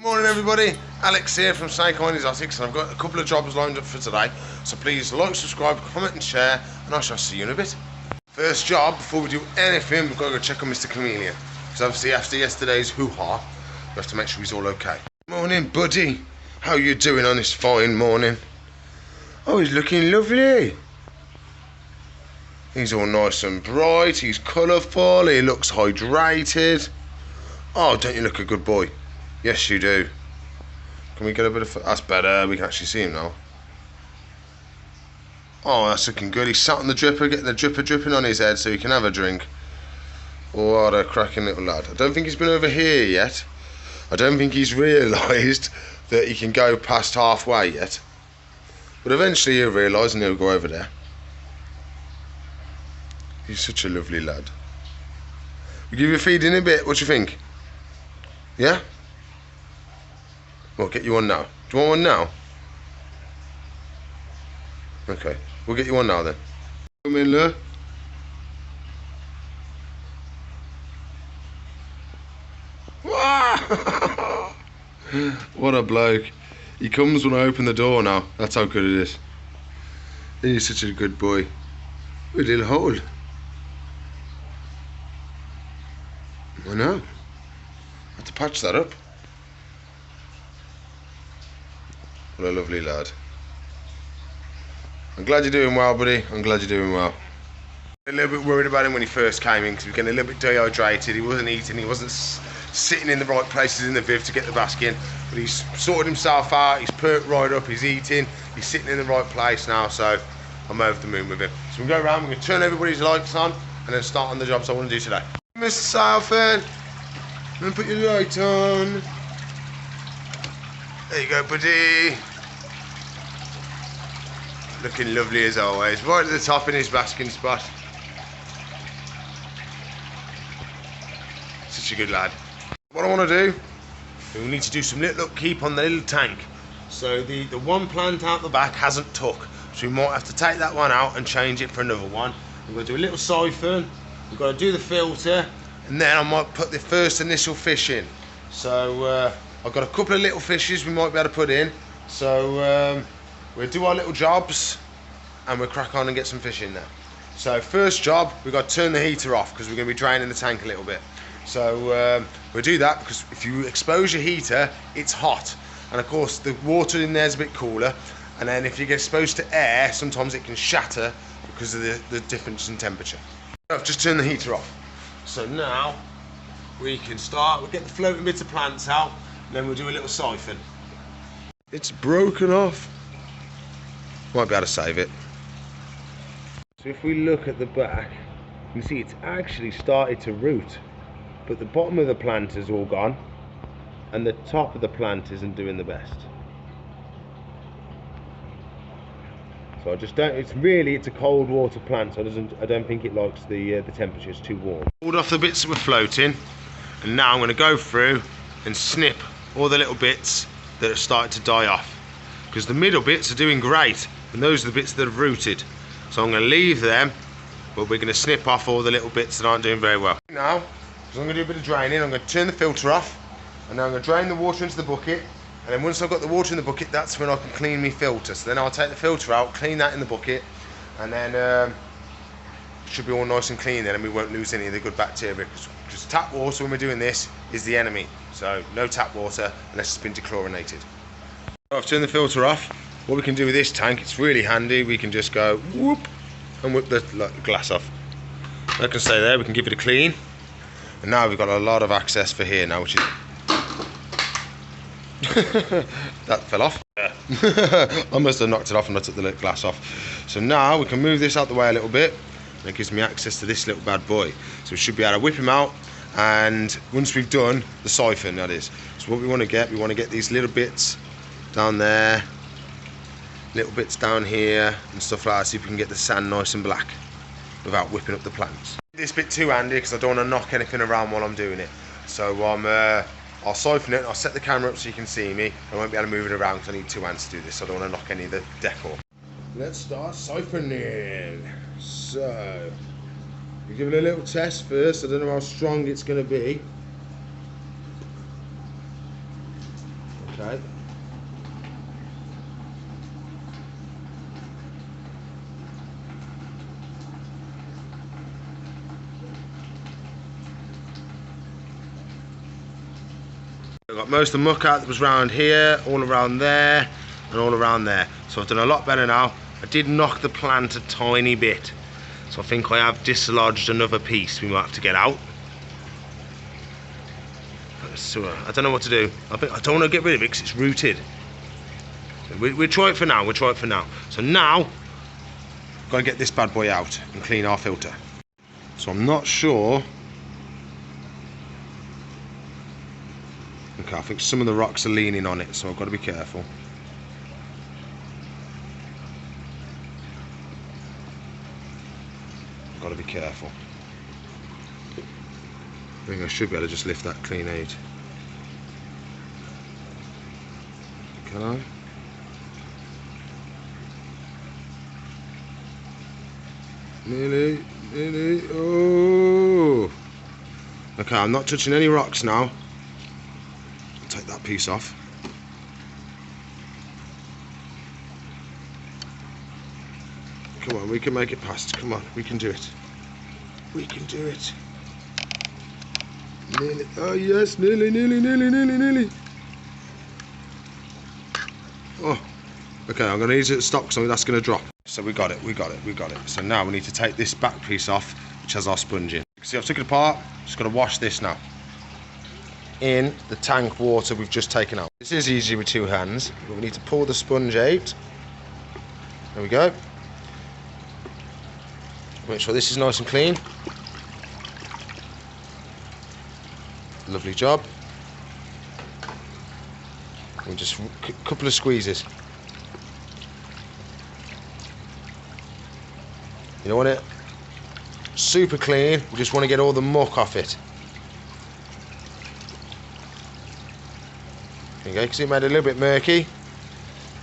Morning everybody, Alex here from Snake Island Exotics, and I've got a couple of jobs lined up for today, so please like, subscribe, comment and share, and I shall see you in a bit. First job, before we do anything, we've got to go check on Mr. Chameleon, because obviously after yesterday's hoo-ha, we have to make sure he's all okay. Morning buddy, how you doing on this fine morning? Oh, he's looking lovely. He's all nice and bright, he's colourful, he looks hydrated. Oh, don't you look a good boy? Yes, you do. Can we get a bit of... That's better. We can actually see him now. Oh, that's looking good. He's sat on the dripper, getting the dripper dripping on his head so he can have a drink. What a cracking little lad. I don't think he's been over here yet. I don't think he's realised that he can go past halfway yet. But eventually he'll realise and he'll go over there. He's such a lovely lad. We'll give you a feed in a bit. What do you think? Yeah? We'll get you one now. Do you want one now? Okay, we'll get you one now then. Come in, look. What a bloke. He comes when I open the door now. That's how good it is. He's such a good boy. With a little hole. I know. I have to patch that up. What a lovely lad. I'm glad you're doing well, buddy. I'm glad you're doing well. A little bit worried about him when he first came in because we were getting a little bit dehydrated. He wasn't eating, he wasn't sitting in the right places in the viv to get the bask in. But he's sorted himself out, he's perked right up, he's eating, he's sitting in the right place now, so I'm over the moon with him. So we go around, we're going to turn everybody's lights on and then start on the jobs I want to do today. Mr. Southend, I'm going to put your light on. There you go, buddy. Looking lovely as always. Right at the top in his basking spot. Such a good lad. What I want to do, we need to do some little upkeep on the little tank. So the one plant out the back hasn't took. So we might have to take that one out and change it for another one. We've got to do a little siphon. We've got to do the filter. And then I might put the first initial fish in. So I've got a couple of little fishes we might be able to put in. So we'll do our little jobs and we'll crack on and get some fish in there. So first job, we've got to turn the heater off because we're going to be draining the tank a little bit. So we'll do that because if you expose your heater, it's hot. And of course the water in there is a bit cooler. And then if you get exposed to air, sometimes it can shatter because of the difference in temperature. I've just turned the heater off. So now we can start, we'll get the floating bits of plants out, and then we'll do a little siphon. It's broken off. Might be able to save it. So if we look at the back, you can see it's actually started to root, but the bottom of the plant is all gone, and the top of the plant isn't doing the best. So I just don't. It's a cold water plant, so I don't think it likes the temperature. It's too warm. Pulled off the bits that were floating, and now I'm going to go through and snip all the little bits that have started to die off, because the middle bits are doing great, and those are the bits that have rooted. So I'm going to leave them, but we're going to snip off all the little bits that aren't doing very well. Now, because I'm going to do a bit of draining, I'm going to turn the filter off, and now I'm going to drain the water into the bucket. And then once I've got the water in the bucket, that's when I can clean my filter. So then I'll take the filter out, clean that in the bucket, and then it should be all nice and clean then, and we won't lose any of the good bacteria. Because tap water, when we're doing this, is the enemy. So no tap water unless it's been dechlorinated. I've turned the filter off. What we can do with this tank, it's really handy. We can just go whoop and whip the glass off. That can stay there. We can give it a clean. And now we've got a lot of access for here now, which is... that fell off. I must have knocked it off and I took the glass off. So now we can move this out the way a little bit, and it gives me access to this little bad boy. So we should be able to whip him out, and once we've done the siphon, that is. So what we want to get these little bits down there, little bits down here and stuff like that, so you can get the sand nice and black without whipping up the plants. This bit too handy because I don't want to knock anything around while I'm doing it. So I'll siphon it, I'll set the camera up so you can see me. I won't be able to move it around because I need two hands to do this, so I don't want to knock any of the decor. Let's start siphoning. So, we give it a little test first. I don't know how strong it's going to be. I've got most of the muck out that was around here, all around there, and all around there. So I've done a lot better now. I did knock the plant a tiny bit. So I think I have dislodged another piece we might have to get out. So I don't know what to do. I don't want to get rid of it because it's rooted. We'll try it for now. We'll try it for now. So now, got to get this bad boy out and clean our filter. So I'm not sure. Okay, I think some of the rocks are leaning on it, so I've got to be careful. I've got to be careful. I think I should be able to just lift that clean out. Can I? Nearly, nearly, oh! Okay, I'm not touching any rocks now. I'll take that piece off. Come on, we can make it past. Come on, we can do it. We can do it. Nearly, oh yes, nearly, nearly, nearly, nearly, nearly. Oh, okay, I'm gonna need to stop because that's gonna drop. So we got it, we got it, we got it. So now we need to take this back piece off, which has our sponge in. See, I've took it apart, just gotta wash this now. In the tank water we've just taken out. This is easy with two hands, but we need to pull the sponge out. There we go. Make sure this is nice and clean. Lovely job. And just a couple of squeezes. You don't want it super clean, we just want to get all the muck off it. There you go, because it made it a little bit murky.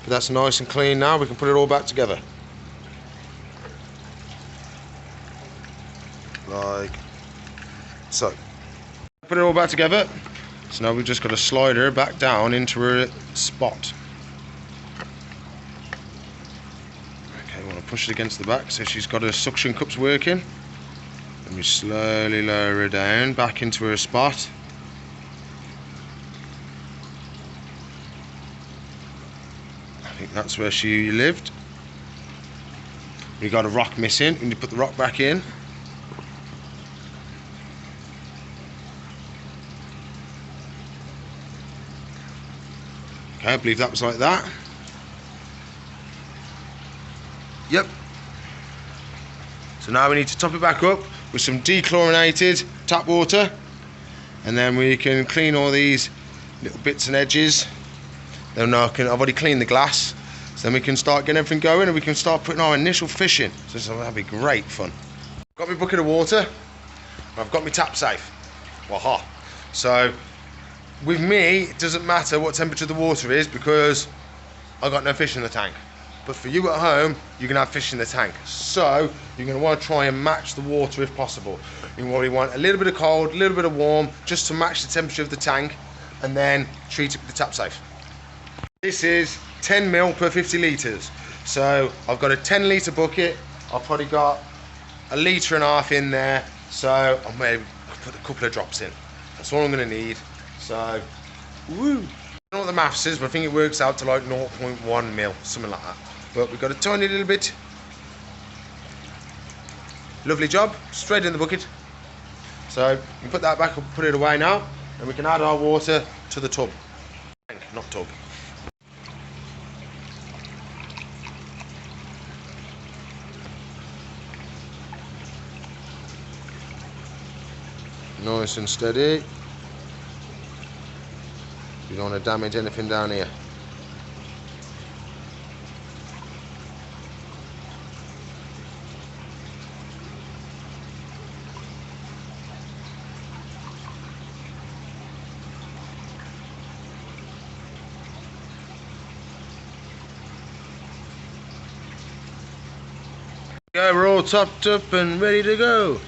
But that's nice and clean now, we can put it all back together. Like so. Put it all back together. So now we've just got to slide her back down into her spot. Okay, we want to push it against the back so she's got her suction cups working. And we slowly lower her down back into her spot. I think that's where she lived. We got a rock missing, we need to put the rock back in. Okay, I believe that was like that. Yep. So now we need to top it back up with some dechlorinated tap water, and then we can clean all these little bits and edges. Then I've already cleaned the glass, so then we can start getting everything going and we can start putting our initial fish in. So that'll be great fun. Got my bucket of water, I've got my tap safe. Waha. So with me, it doesn't matter what temperature the water is because I've got no fish in the tank. But for you at home, you can have fish in the tank. So you're going to want to try and match the water if possible. You want a little bit of cold, a little bit of warm, just to match the temperature of the tank, and then treat it with the tap safe. This is 10 ml per 50 litres. So I've got a 10 litre bucket. I've probably got a litre and a half in there. So I'll maybe put a couple of drops in. That's all I'm going to need. So, woo! I don't know what the maths is, but I think it works out to like 0.1 mil, something like that. But we've got a tiny little bit. Lovely job, straight in the bucket. So, you can put that back and put it away now, and we can add our water to the tub. Not tub. Nice and steady. You don't want to damage anything down here. Okay, we're all topped up and ready to go.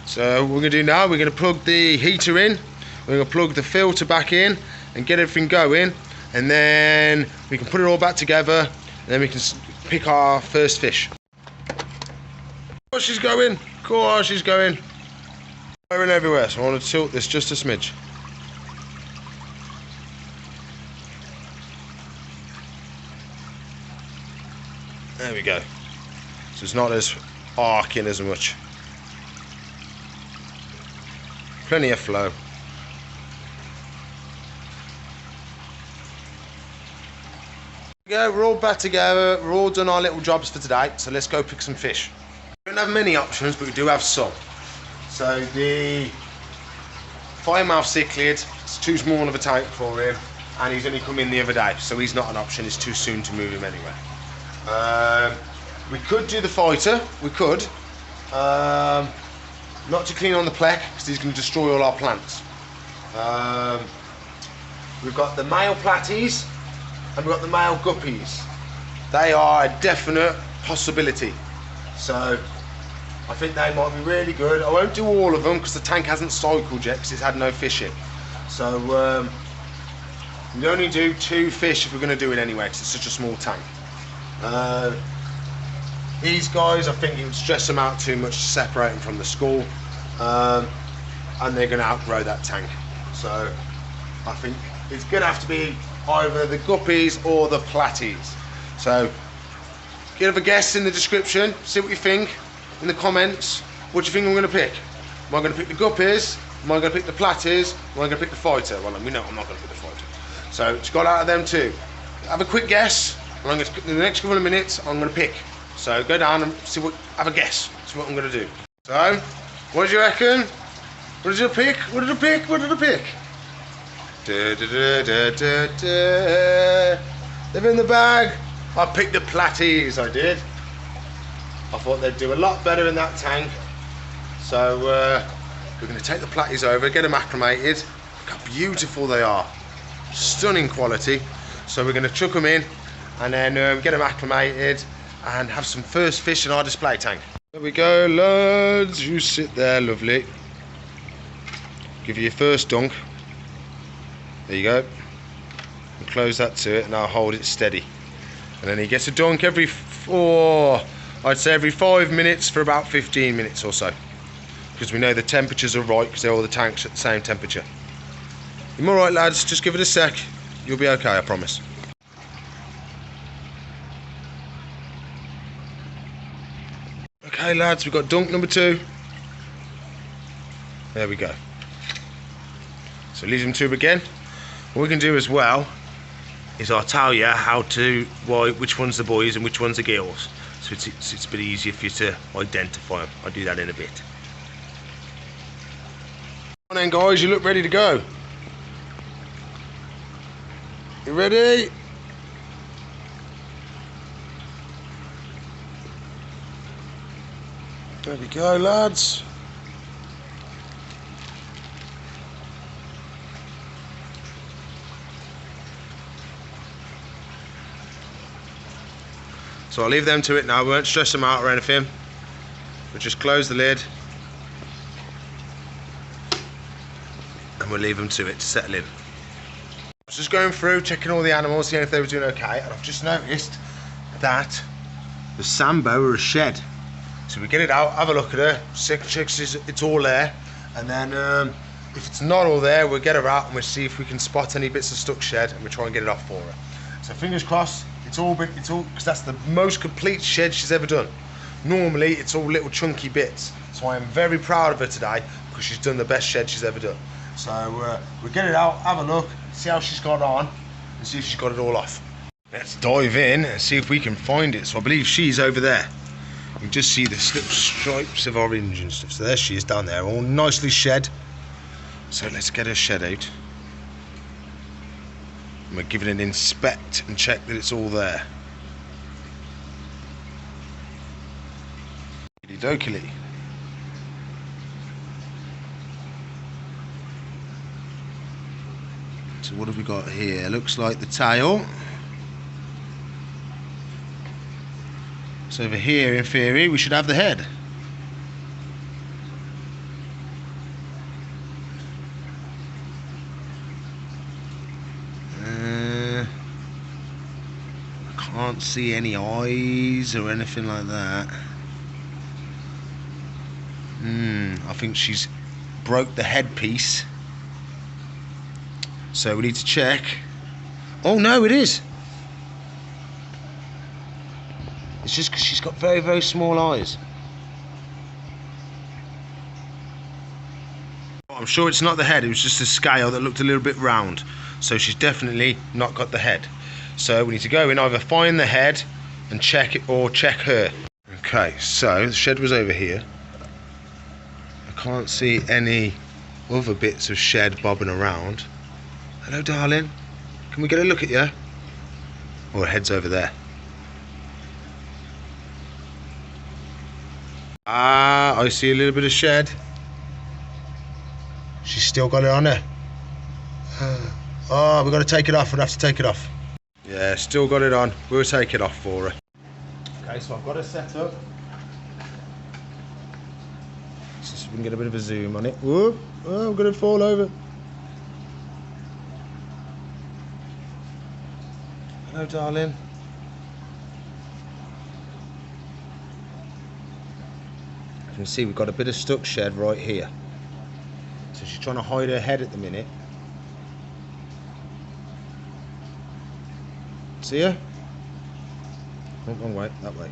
So what we're going to do now, we're going to plug the heater in, we're going to plug the filter back in and get everything going, and then we can put it all back together, and then we can pick our first fish. Oh, she's going, cool, she's going. Going everywhere, so I want to tilt this just a smidge. There we go. So it's not as arcing as much. Plenty of flow. There we go, we're all back together, we're all done our little jobs for today, so let's go pick some fish. We don't have many options, but we do have some. So the firemouth cichlid, it's too small of a tank for him, and he's only come in the other day, so he's not an option, it's too soon to move him anyway. We could do the fighter, we could. Not to clean on the plec, because he's going to destroy all our plants. We've got the male platies, and we've got the male guppies. They are a definite possibility. So I think they might be really good. I won't do all of them because the tank hasn't cycled yet because it's had no fishing. So we only do 2 fish if we're going to do it anyway because it's such a small tank. These guys, I think it would stress them out too much to separate them from the school, and they're going to outgrow that tank. So I think it's going to have to be either the guppies or the platies. So give a guess in the description, see what you think in the comments. What do you think I'm going to pick? Am I going to pick the guppies? Am I going to pick the platies? Am I going to pick the fighter? Well, we know I'm not going to pick the fighter. So it's got out of them 2. Have a quick guess, and I'm going to, in the next couple of minutes I'm going to pick. So go down and see what, have a guess, see what I'm going to do. So, what do you reckon? What did you pick? What did you pick? What did you pick? They're in the bag. I picked the platies, I did. I thought they'd do a lot better in that tank. So we're going to take the platies over, get them acclimated. Look how beautiful they are. Stunning quality. So we're going to chuck them in and then get them acclimated and have some first fish in our display tank. There we go, lads. You sit there, lovely. Give you your first dunk. There you go. And close that to it, and I'll hold it steady. And then he gets a dunk every I'd say every 5 minutes for about 15 minutes or so. Because we know the temperatures are right, because they're all the tanks at the same temperature. You're alright, lads, just give it a sec. You'll be okay, I promise. Okay, lads, we've got dunk number 2. There we go. So leave them 2 again. What we can do as well is I'll tell you which one's the boys and which one's the girls. So it's a bit easier for you to identify them. I'll do that in a bit. Come on then, guys, you look ready to go. You ready? There we go, lads. So I'll leave them to it now. We won't stress them out or anything. We'll just close the lid and we'll leave them to it to settle in. I was just going through, checking all the animals, seeing if they were doing okay, and I've just noticed that the Sambo are a shed. So we get it out, have a look at her, check it's all there, and then if it's not all there, we'll get her out and we'll see if we can spot any bits of stuck shed, and we'll try and get it off for her. So fingers crossed, it's all because that's the most complete shed she's ever done. Normally it's all little chunky bits, so I am very proud of her today because she's done the best shed she's ever done. So we'll get it out, have a look, see how she's got on, and see if she's got it all off. Let's dive in and see if we can find it. So I believe she's over there. You can just see the little stripes of orange and stuff. So there she is down there, all nicely shed. So let's get her shed out. And we're giving it an inspect and check that it's all there. Okey-dokey. So what have we got here? Looks like the tail. So over here, in theory, we should have the head. I can't see any eyes or anything like that. I think she's broke the headpiece. So we need to check. Oh no, it is. It's just because she's got very, very small eyes. I'm sure it's not the head, it was just the scale that looked a little bit round. So she's definitely not got the head. So we need to go in, either find the head and check it, or check her. Okay, so the shed was over here. I can't see any other bits of shed bobbing around. Hello, darling. Can we get a look at you? Oh, her head's over there. Ah, I see a little bit of shed. She's still got it on her. Oh, we've got to take it off. We'll have to take it off. Yeah, still got it on. We'll take it off for her. Okay, so I've got her set up. So we can get a bit of a zoom on it. Whoa, oh, I'm going to fall over. Hello, darling. You can see we've got a bit of stuck shed right here. So she's trying to hide her head at the minute. See her? Oh, wrong way, that way.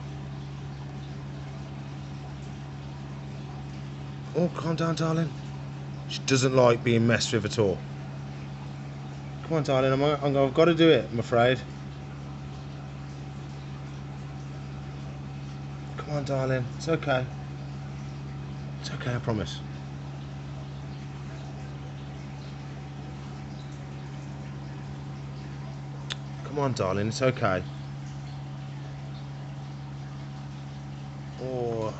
Oh, calm down, darling. She doesn't like being messed with at all. Come on, darling, I've got to do it, I'm afraid. Come on, darling, it's okay. It's okay, I promise. Come on, darling, it's okay. Oh,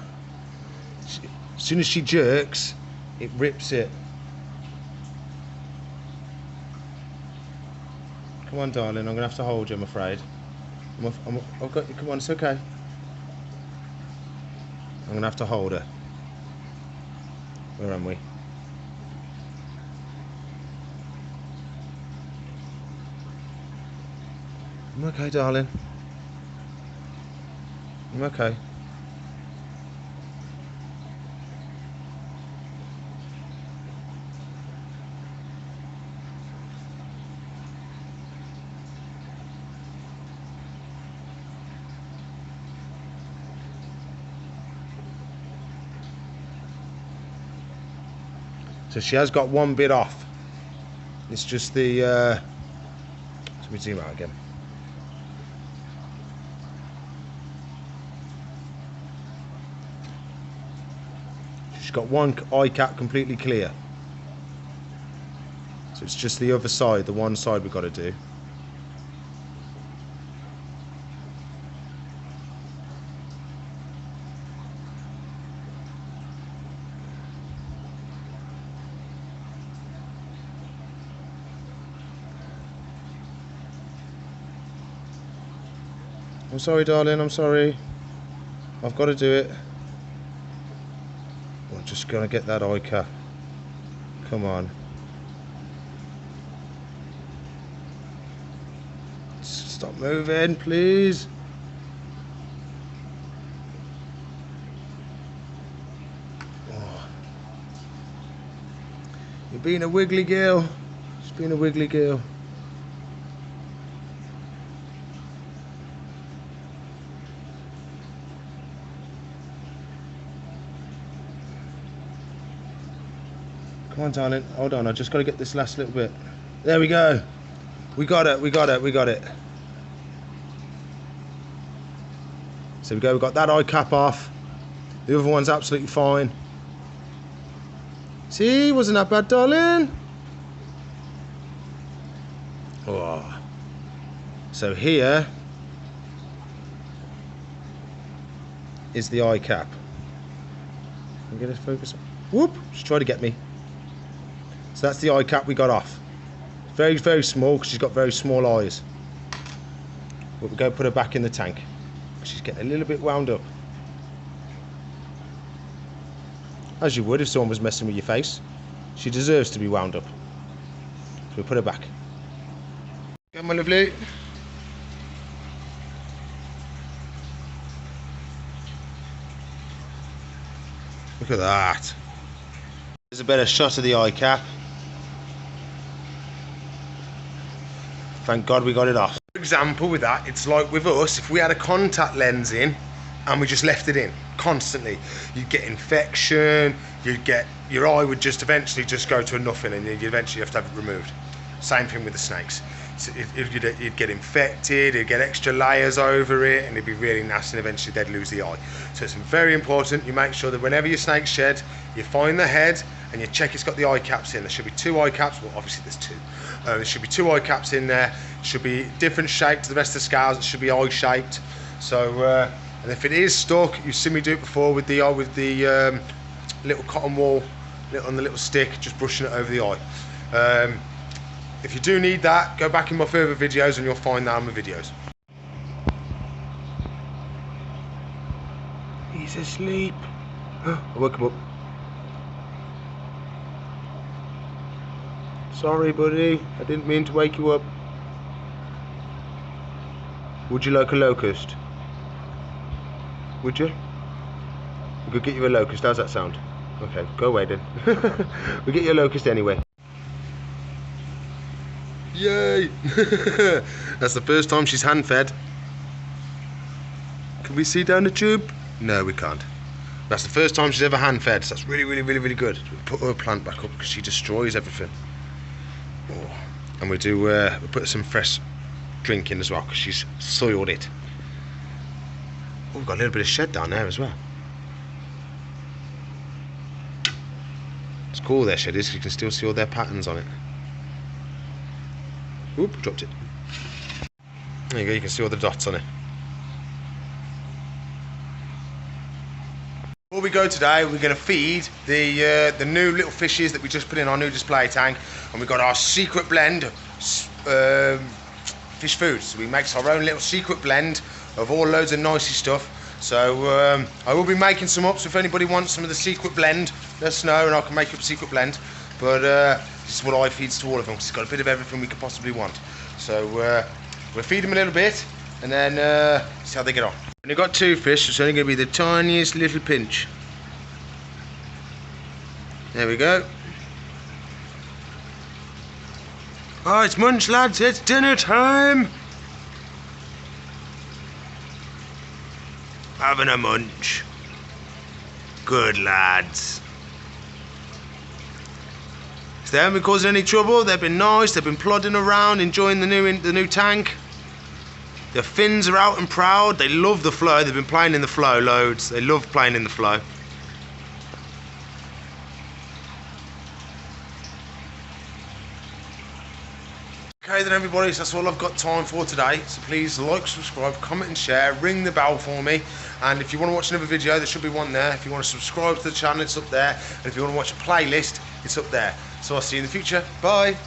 as soon as she jerks, it rips it. Come on, darling, I'm gonna have to hold you, I'm afraid. I've got you. Come on, it's okay. I'm gonna have to hold her. Where am we? I'm okay, darling. I'm okay. So she has got one bit off. It's just the let me zoom out again. She's got one eye cap completely clear. So it's just the other side, the one side we've got to do. I'm sorry, darling, I'm sorry. I've got to do it. I'm just going to get that eye cap. Come on. Stop moving, please. Oh. You're being a wiggly girl. She's being a wiggly girl. Come on, darling. Hold on. I just got to get this last little bit. There we go. We got it. We got it. We got it. So we go. We've got that eye cap off. The other one's absolutely fine. See, wasn't that bad, darling? Oh. So here is the eye cap. Can you get a focus? Whoop! She's trying to get me. So that's the eye cap we got off. Very, very small because she's got very small eyes. But we'll go put her back in the tank. She's getting a little bit wound up. As you would if someone was messing with your face. She deserves to be wound up. So we'll put her back. Come on, lovely. Look at that. There's a better shot of the eye cap. Thank God we got it off. example with that, it's like with us, if we had a contact lens in and we just left it in constantly, you'd get infection, your eye would just eventually just go to a nothing, and you'd eventually have to have it removed. Same thing with the snakes. So you'd get infected, you'd get extra layers over it, and it'd be really nasty, and eventually they'd lose the eye. So it's very important you make sure that whenever your snake shed, you find the head and you check it's got the eye caps in. There should be 2 eye caps, well obviously there's 2. There should be 2 eye caps in there. It should be different shape to the rest of the scales, it should be eye shaped. So, and if it is stuck, you've seen me do it before with the little cotton wool on the little stick, just brushing it over the eye. If you do need that, go back in my further videos and you'll find that in my videos. He's asleep. I woke him up. Sorry buddy, I didn't mean to wake you up. Would you like a locust? Would you? We could get you a locust, how's that sound? Okay, go away then. We'll get you a locust anyway. Yay! That's the first time she's hand fed. Can we see down the tube? No, we can't. That's the first time she's ever hand fed, so that's really good. We put her plant back up because she destroys everything. Oh. And we put some fresh drink in as well because she's soiled it. Oh, we've got a little bit of shed down there as well. It's cool their shed is because you can still see all their patterns on it. Oop, dropped it. There you go, you can see all the dots on it. Before we go today, we're going to feed the new little fishes that we just put in our new display tank, and we've got our secret blend fish food. So we make our own little secret blend of all loads of nicey stuff. So I will be making some up, so if anybody wants some of the secret blend, let us know and I can make up a secret blend. But this is what I feeds to all of them, because it's got a bit of everything we could possibly want. So we'll feed them a little bit and then see how they get on. And we've got 2 fish, so it's only going to be the tiniest little pinch. There we go. Oh, it's munch lads, it's dinner time. Having a munch. Good lads. They haven't been causing any trouble. They've been nice. They've been plodding around, enjoying the new tank. Their fins are out and proud. They love the flow. They've been playing in the flow loads. They love playing in the flow. Okay then everybody, so that's all I've got time for today. So please like, subscribe, comment and share, ring the bell for me. And if you want to watch another video, there should be one there. If you want to subscribe to the channel, it's up there. And if you want to watch a playlist, it's up there. So I'll see you in the future. Bye.